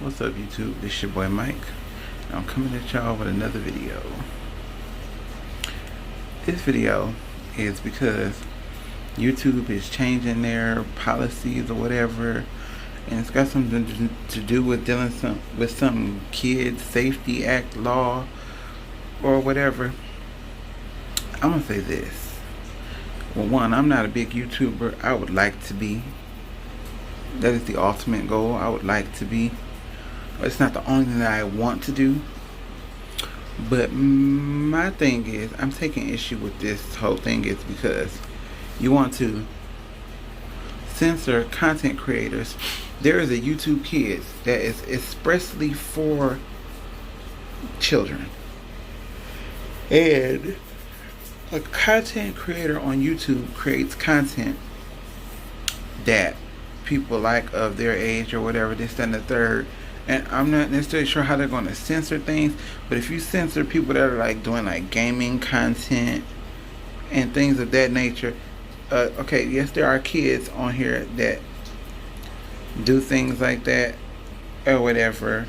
What's up, YouTube? This your boy Mike. I'm coming at y'all with another video. This video is because YouTube is changing their policies or whatever, and it's got something to do with dealing with some Kids Safety Act law or whatever. I'm gonna say this. Well, one, I'm not a big YouTuber. I would like to be. That is the ultimate goal. I would like to be. It's not the only thing that I want to do. But my thing is, I'm taking issue with this whole thing is because you want to censor content creators. There is a YouTube Kids that is expressly for children. And a content creator on YouTube creates content that people like of their age or whatever, this, that, and the third. And I'm not necessarily sure how they're going to censor things, but if you censor people that are like doing like gaming content and things of that nature, okay, yes, there are kids on here that do things like that or whatever,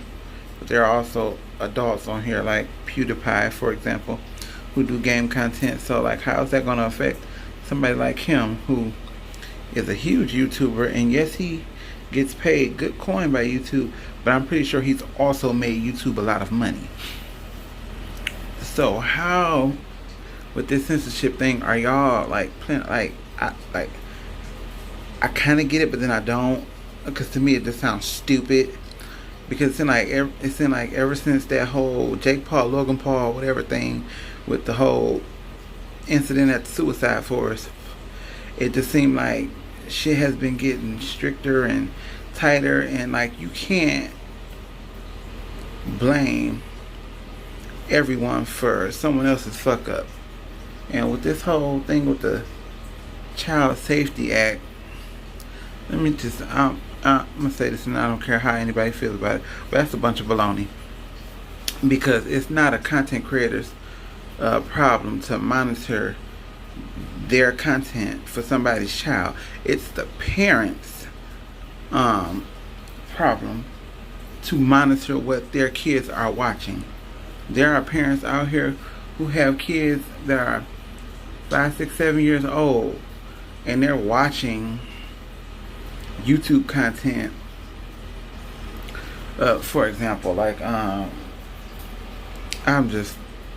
but there are also adults on here like PewDiePie, for example, who do game content. So like, how is that going to affect somebody like him who is a huge YouTuber? And yes, he gets paid good coin by YouTube, but I'm pretty sure he's also made YouTube a lot of money. So how, with this censorship thing, are y'all like playing? I kind of get it, but then I don't, because to me it just sounds stupid. Because it seemed like ever since that whole Jake Paul, Logan Paul, whatever thing, with the whole incident at the Suicide Forest, it just seemed like shit has been getting stricter and tighter, and like you can't blame everyone for someone else's fuck up. And with this whole thing with the Child Safety Act, let me just I'm gonna say this, and I don't care how anybody feels about it, but that's a bunch of baloney, because it's not a content creator's problem to monitor their content for somebody's child. It's the parents' problem to monitor what their kids are watching. There are parents out here who have kids that are 5, 6, 7 years old, and they're watching YouTube content. For example, like I'm just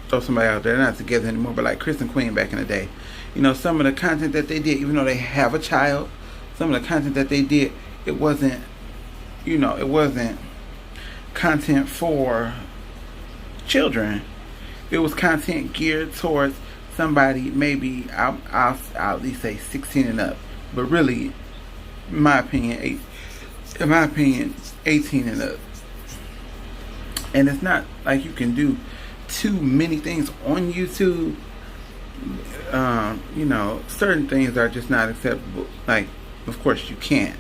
throw somebody out there, they're not together anymore, but like Chris and Queen back in the day. You know, some of the content that they did, even though they have a child, some of the content that they did, it wasn't content for children. It was content geared towards somebody, maybe I'll at least say 16 and up, but really, in my opinion, 18 and up. And it's not like you can do too many things on YouTube. Certain things are just not acceptable. Like, of course, you can't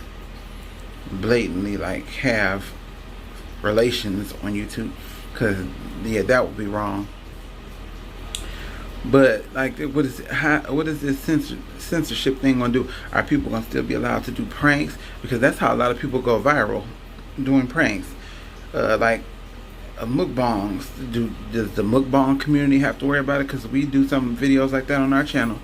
blatantly like have relations on YouTube, because that would be wrong. But like, what is this censorship thing gonna do? Are people gonna still be allowed to do pranks? Because that's how a lot of people go viral, doing pranks. Like mukbangs. Does the mukbang community have to worry about it? Because we do some videos like that on our channel.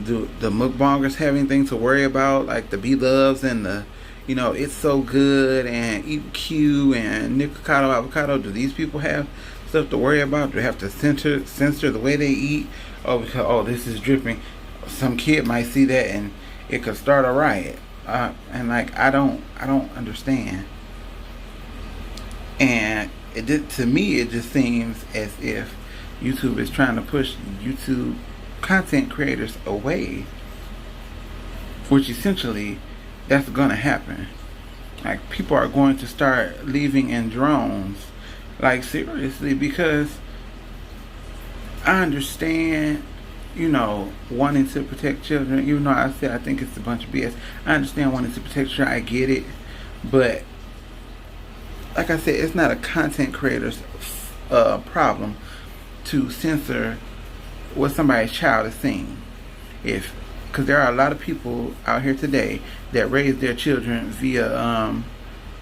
Do the mukbangers have anything to worry about? Like the B-Loves and the, It's So Good and Eat Q and Nicocado Avocado. Do these people have stuff to worry about? Do they have to censor the way they eat? Because this is dripping. Some kid might see that and it could start a riot. And like, I don't understand. And to me, it just seems as if YouTube is trying to push YouTube content creators away, which essentially that's going to happen. Like, people are going to start leaving in drones, like seriously, because I understand, wanting to protect children. Even though I said I think it's a bunch of BS, I understand wanting to protect children. I get it, but like I said, it's not a content creator's problem to censor what somebody's child is seeing. Because there are a lot of people out here today that raise their children via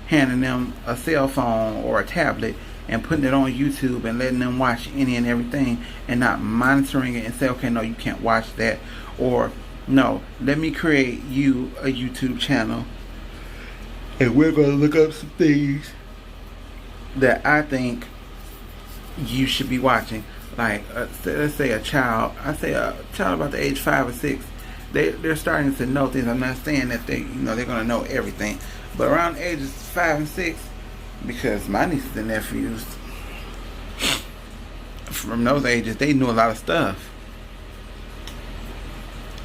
handing them a cell phone or a tablet and putting it on YouTube and letting them watch any and everything and not monitoring it and say, okay, no, you can't watch that. Or, no, let me create you a YouTube channel and we're going to look up some things that I think you should be watching. Like, let's say a child, about the age 5 or 6, they're starting to know things. I'm not saying that they're going to know everything, but around the ages 5 and 6, because my nieces and nephews from those ages, they knew a lot of stuff.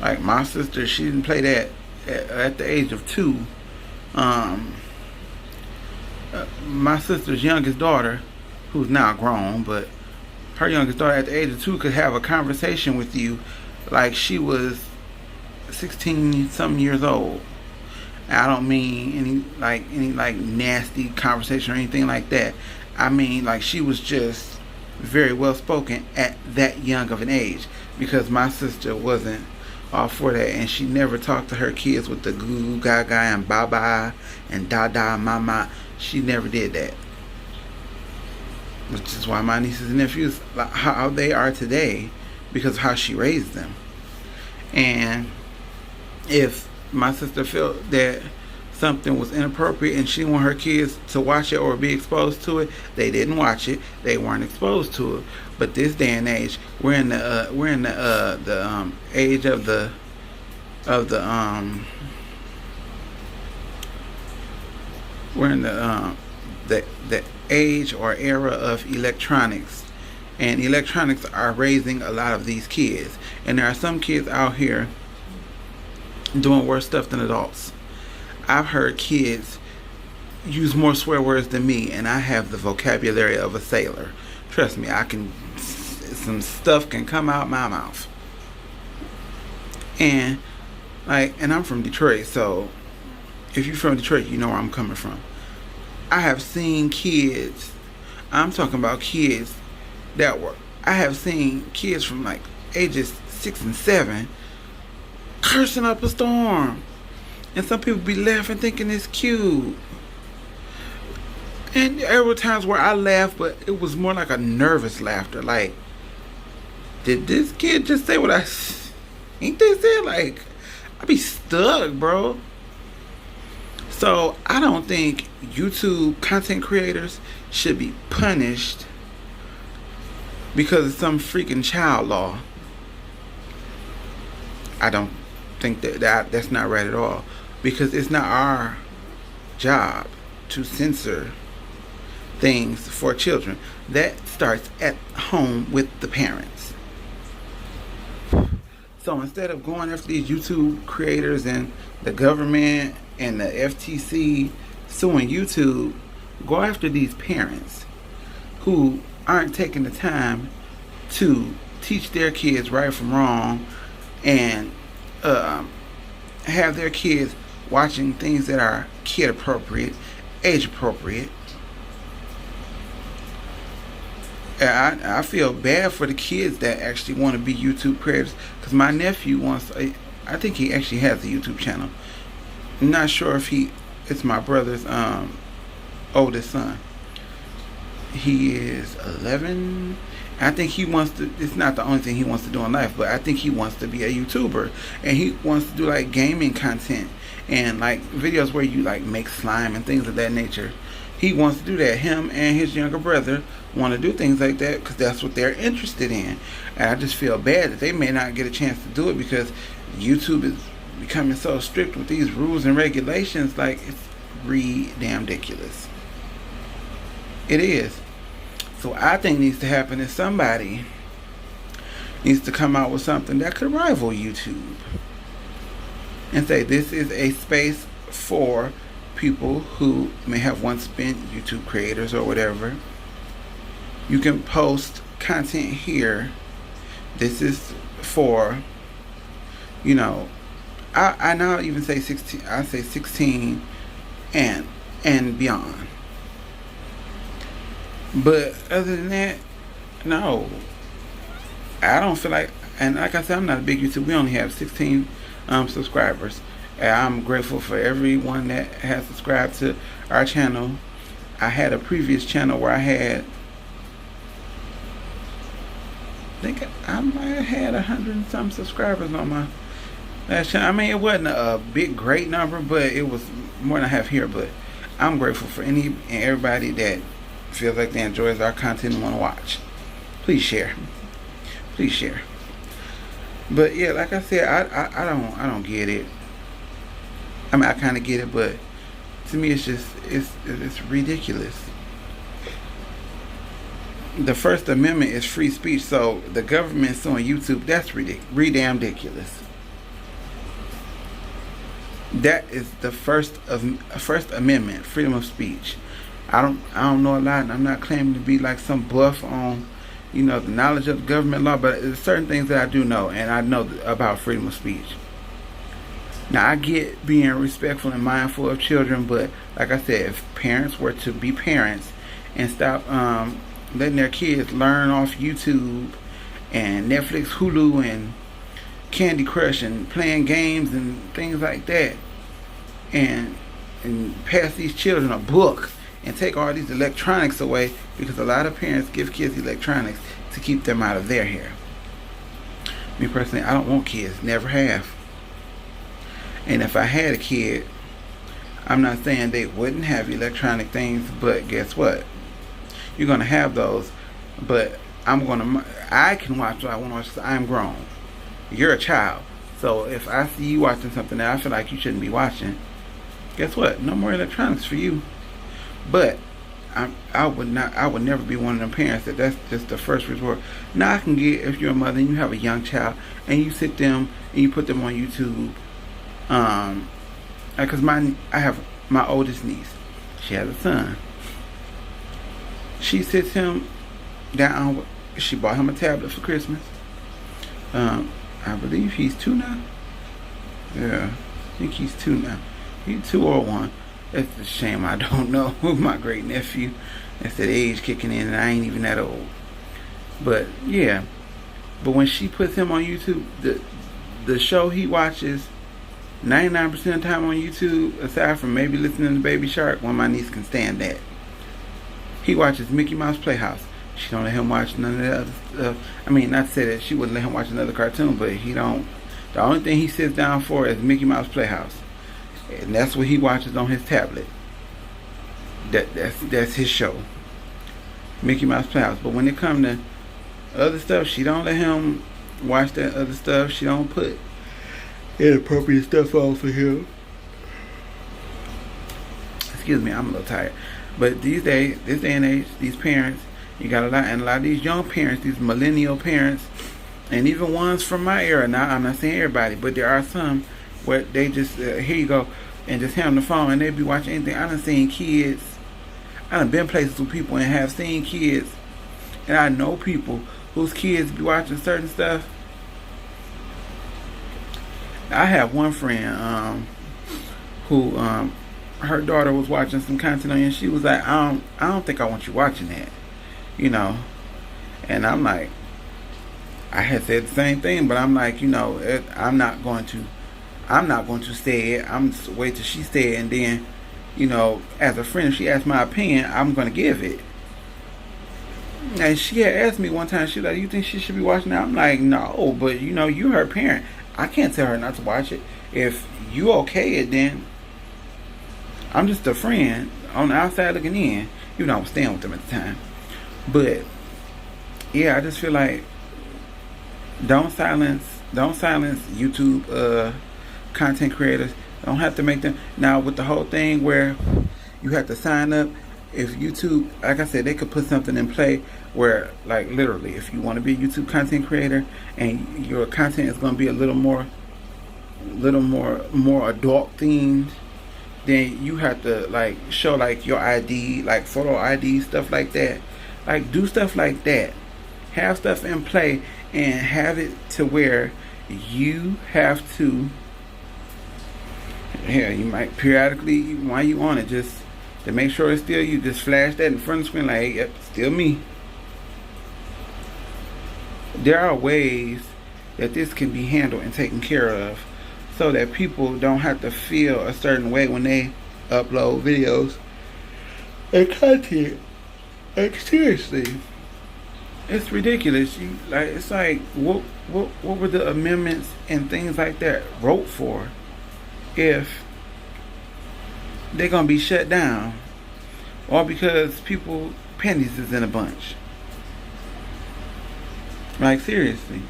Like my sister, she didn't play that at the age of 2. My sister's youngest daughter, who's now grown, but her youngest daughter at the age of 2 could have a conversation with you like she was 16 something years old. I don't mean any nasty conversation or anything like that. I mean like she was just very well spoken at that young of an age, because my sister wasn't all for that, and she never talked to her kids with the goo gaga and baba and dada mama. She never did that, which is why my nieces and nephews how they are today, because of how she raised them. And if my sister felt that something was inappropriate and she wanted her kids to watch it or be exposed to it, they didn't watch it. They weren't exposed to it. But this day and age, we're in the age of the age or era of electronics, and electronics are raising a lot of these kids. And there are some kids out here doing worse stuff than adults. I've heard kids use more swear words than me, and I have the vocabulary of a sailor. Trust me, some stuff can come out my mouth. And I'm from Detroit, so if you're from Detroit, you know where I'm coming from. I have seen kids, I'm talking about kids I have seen kids from like ages 6 and 7 cursing up a storm. And some people be laughing thinking it's cute. And there were times where I laughed, but it was more like a nervous laughter. Like, did this kid just say what I think they said? Like, I be stuck, bro. So I don't think YouTube content creators should be punished because of some freaking child law. I don't think that's not right at all, because it's not our job to censor things for children. That starts at home with the parents. So instead of going after these YouTube creators and the government and the FTC suing YouTube, go after these parents who aren't taking the time to teach their kids right from wrong, and have their kids watching things that are kid appropriate, age appropriate. And I feel bad for the kids that actually want to be YouTube creators, because my nephew I think he actually has a YouTube channel. I'm not sure if it's my brother's oldest son. He is 11. I think he wants to, it's not the only thing he wants to do in life, but I think he wants to be a YouTuber, and he wants to do like gaming content and like videos where you like make slime and things of that nature. He wants to do that. Him and his younger brother want to do things like that because that's what they're interested in. And I just feel bad that they may not get a chance to do it because YouTube is becoming so strict with these rules and regulations. Like, it's ridiculous. It is. So I think needs to happen is somebody needs to come out with something that could rival YouTube and say this is a space for people who may have once been YouTube creators or whatever. You can post content here. This is for, I now even say 16. I say 16 and beyond. But other than that, no. I don't feel like, and like I said, I'm not a big YouTube. We only have 16 subscribers. And I'm grateful for everyone that has subscribed to our channel. I had a previous channel where I think I might have had 100 and some subscribers on my last channel. I mean, it wasn't a big, great number, but it was more than I have here. But I'm grateful for any and everybody that feels like they enjoys our content and want to watch. Please share. Please share. But yeah, like I said, I don't get it. I mean, I kind of get it, but to me, it's just it's ridiculous. The First Amendment is free speech, so the government suing YouTube, that's ridiculous. That is the First Amendment, freedom of speech. I don't know a lot, and I'm not claiming to be like some buff on, you know, the knowledge of the government law, but there's certain things that I do know, and I know about freedom of speech. Now, I get being respectful and mindful of children, but like I said, if parents were to be parents and stop letting their kids learn off YouTube and Netflix, Hulu, and Candy Crush and playing games and things like that, and pass these children a book and take all these electronics away, because a lot of parents give kids electronics to keep them out of their hair. Me personally, I don't want kids, never have. And if I had a kid, I'm not saying they wouldn't have electronic things, but guess what? You're gonna have those, but I can watch what I want to watch because I'm grown. You're a child, so if I see you watching something that I feel like you shouldn't be watching, guess what? No more electronics for you. But I would never be one of them parents that's just the first resort. Now I can get, if you're a mother and you have a young child and you sit them and you put them on YouTube, because I have my oldest niece. She has a son. She sits him down. She bought him a tablet for Christmas. I believe he's 2 now. Yeah, I think he's 2 now. He's 2 or 1. It's a shame I don't know. My great nephew. That's that age kicking in, and I ain't even that old. But yeah. But when she puts him on YouTube, the show he watches 99% of the time on YouTube, aside from maybe listening to Baby Shark, when my niece can stand that, he watches Mickey Mouse Playhouse. She don't let him watch none of the other stuff. I mean, not to say that she wouldn't let him watch another cartoon, but he don't. The only thing he sits down for is Mickey Mouse Playhouse, and that's what he watches on his tablet. That's his show, Mickey Mouse Playhouse. But when it comes to other stuff, she don't let him watch that other stuff. She don't put inappropriate stuff on for him. Excuse me, I'm a little tired. But this day and age, these parents, you got a lot of these young parents, these millennial parents, and even ones from my era. Now, I'm not saying everybody, but there are some where they just, here you go, and just hand them the phone, and they be watching anything. I done seen kids, I done been places with people and have seen kids, and I know people whose kids be watching certain stuff. I have one friend who her daughter was watching some content on you, and she was like, I don't think I want you watching that, you know. And I'm like, I had said the same thing, but I'm like, you know, I'm not going to say it. I'm just wait till she say it, and then, you know, as a friend, if she asks my opinion, I'm going to give it. And she had asked me one time, she was like, you think she should be watching that? I'm like, no, but you know, you her parent. I can't tell her not to watch it. If you okay it, then I'm just a friend on the outside looking in. You know, I was staying with them at the time. But yeah, I just feel like don't silence YouTube content creators. Don't have to make them. Now with the whole thing where you have to sign up, if YouTube, like I said, they could put something in play where, like, literally, if you want to be a YouTube content creator and your content is going to be a little more adult themed, then you have to, like, show, like, your ID, like photo ID, stuff like that. Like, do stuff like that. Have stuff in play and have it to where you have to, you might periodically, while you on it, just to make sure it's still you, just flash that in front of the screen like, hey, yep, still me. There are ways that this can be handled and taken care of so that people don't have to feel a certain way when they upload videos and content. Like seriously, it's ridiculous. It's like what were the amendments and things like that wrote for if they're gonna be shut down, or because people pennies is in a bunch? Like seriously,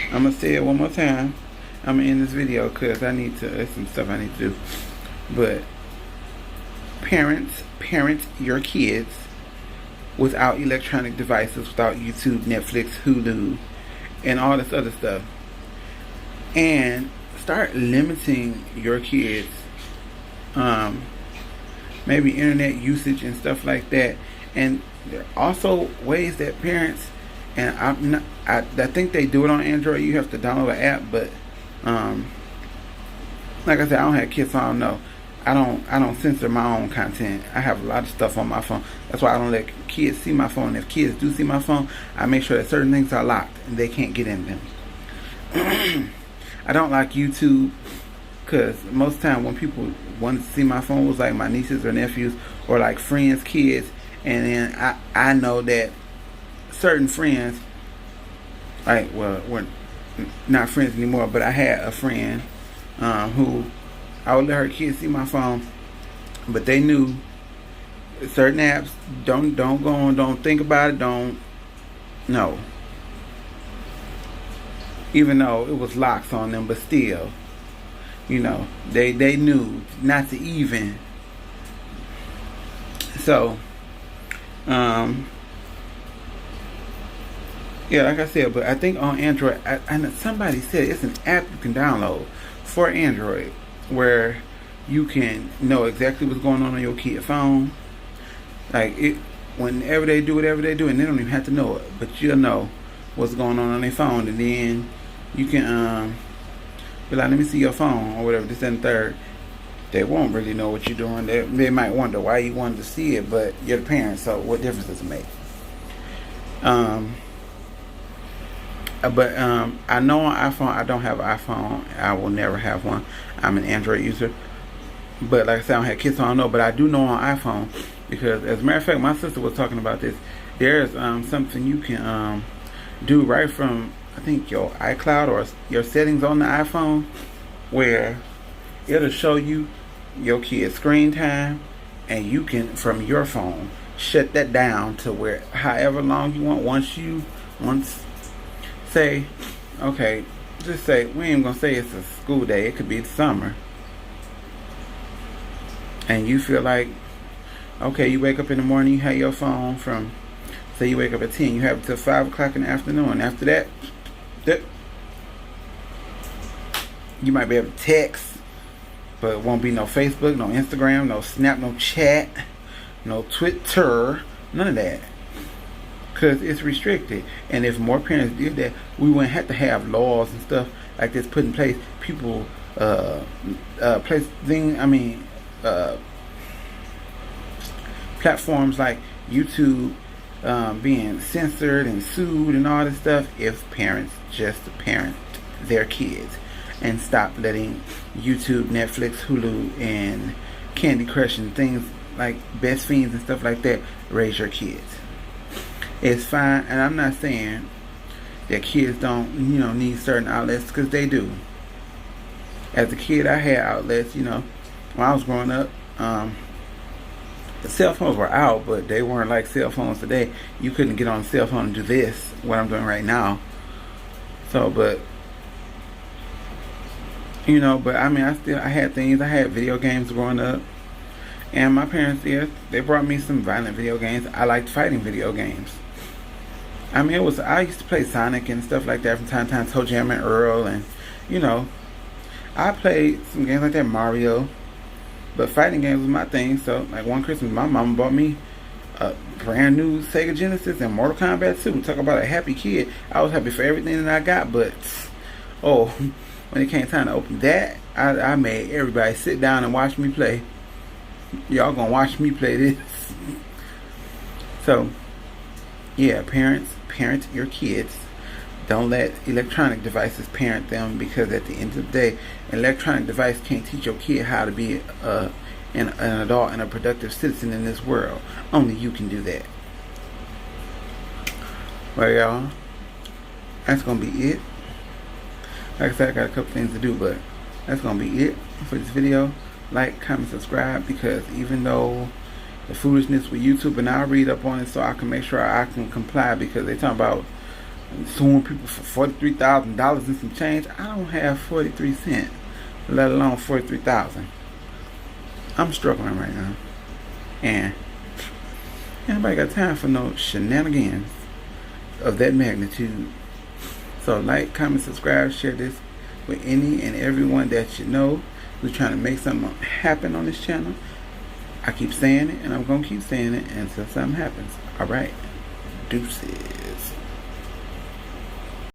I'm gonna say it one more time. I'm gonna end this video because there's some stuff I need to do. But parent your kids without electronic devices, without YouTube, Netflix, Hulu, and all this other stuff. And start limiting your kids maybe internet usage and stuff like that. And there are also ways that parents, and I think they do it on Android. You have to download an app, but like I said, I don't have kids, so I don't know. I don't censor my own content. I have a lot of stuff on my phone. That's why I don't let kids see my phone. If kids do see my phone, I make sure that certain things are locked and they can't get in them. I don't like YouTube because most of the time when people want to see my phone, it was like my nieces or nephews or like friends' kids, and then I know that certain friends, like, well, we're not friends anymore, but I had a friend who I would let her kids see my phone, but they knew certain apps, don't go on, don't think about it, no. Even though it was locks on them, but still, they knew not to even. So, yeah, like I said, but I think on Android, and somebody said it's an app you can download for Android where you can know exactly what's going on your kid's phone. Like whenever they do whatever they do, and they don't even have to know it, but you'll know what's going on their phone, and then you can be like, let me see your phone or whatever, this and third. They won't really know what you're doing. They might wonder why you wanted to see it, but you're the parent, so what difference does it make? But I know on iPhone, I don't have an iPhone. I will never have one. I'm an Android user. But like I said, I don't have kids, so I don't know. But I do know on iPhone, because as a matter of fact, my sister was talking about this. There's something you can do right from, I think, your iCloud or your settings on the iPhone, where it'll show you your kid's screen time, and you can, from your phone, shut that down to where however long you want. Once say, okay, just say, we ain't gonna say it's a school day, it could be the summer, and you feel like, okay, you wake up in the morning, you have your phone from, say you wake up at 10, you have it till 5 o'clock in the afternoon. After that, you might be able to text, but it won't be no Facebook, no Instagram, no Snap, no chat, no Twitter, none of that. Because it's restricted. And if more parents did that, we wouldn't have to have laws and stuff like this put in place. People platforms like YouTube being censored and sued and all this stuff, if parents just parent their kids and stop letting YouTube, Netflix, Hulu, and Candy Crush and things like Best Fiends and stuff like that raise your kids. It's fine, and I'm not saying that kids don't, need certain outlets, because they do. As a kid, I had outlets, when I was growing up. The cell phones were out, but they weren't like cell phones today. You couldn't get on a cell phone and do this, what I'm doing right now. So, but I mean, I had things. I had video games growing up, and my parents, they brought me some violent video games. I liked fighting video games. I mean, I used to play Sonic and stuff like that from time to time, Toe Jam and Earl, and I played some games like that, Mario. But fighting games was my thing. So, like one Christmas, my mama bought me a brand new Sega Genesis and Mortal Kombat 2. Talk about a happy kid. I was happy for everything that I got, but when it came time to open that, I made everybody sit down and watch me play. Y'all gonna watch me play this. So, yeah, parents, parent your kids. Don't let electronic devices parent them, because at the end of the day, an electronic device can't teach your kid how to be an and an adult and a productive citizen in this world. Only you can do that. Well, y'all, that's gonna be it. Like I said, I got a couple things to do, but that's gonna be it for this video. Like, comment, subscribe, because even though the foolishness with YouTube, and I'll read up on it so I can make sure I can comply, because they talk about suing people for $43,000 and some change. I don't have 43 cents, let alone 43,000. I'm struggling right now, and anybody got time for no shenanigans of that magnitude? So like, comment, subscribe, share this with any and everyone that you know who's trying to make something happen on this channel. I keep saying it, and I'm gonna keep saying it until something happens. Alright, deuces.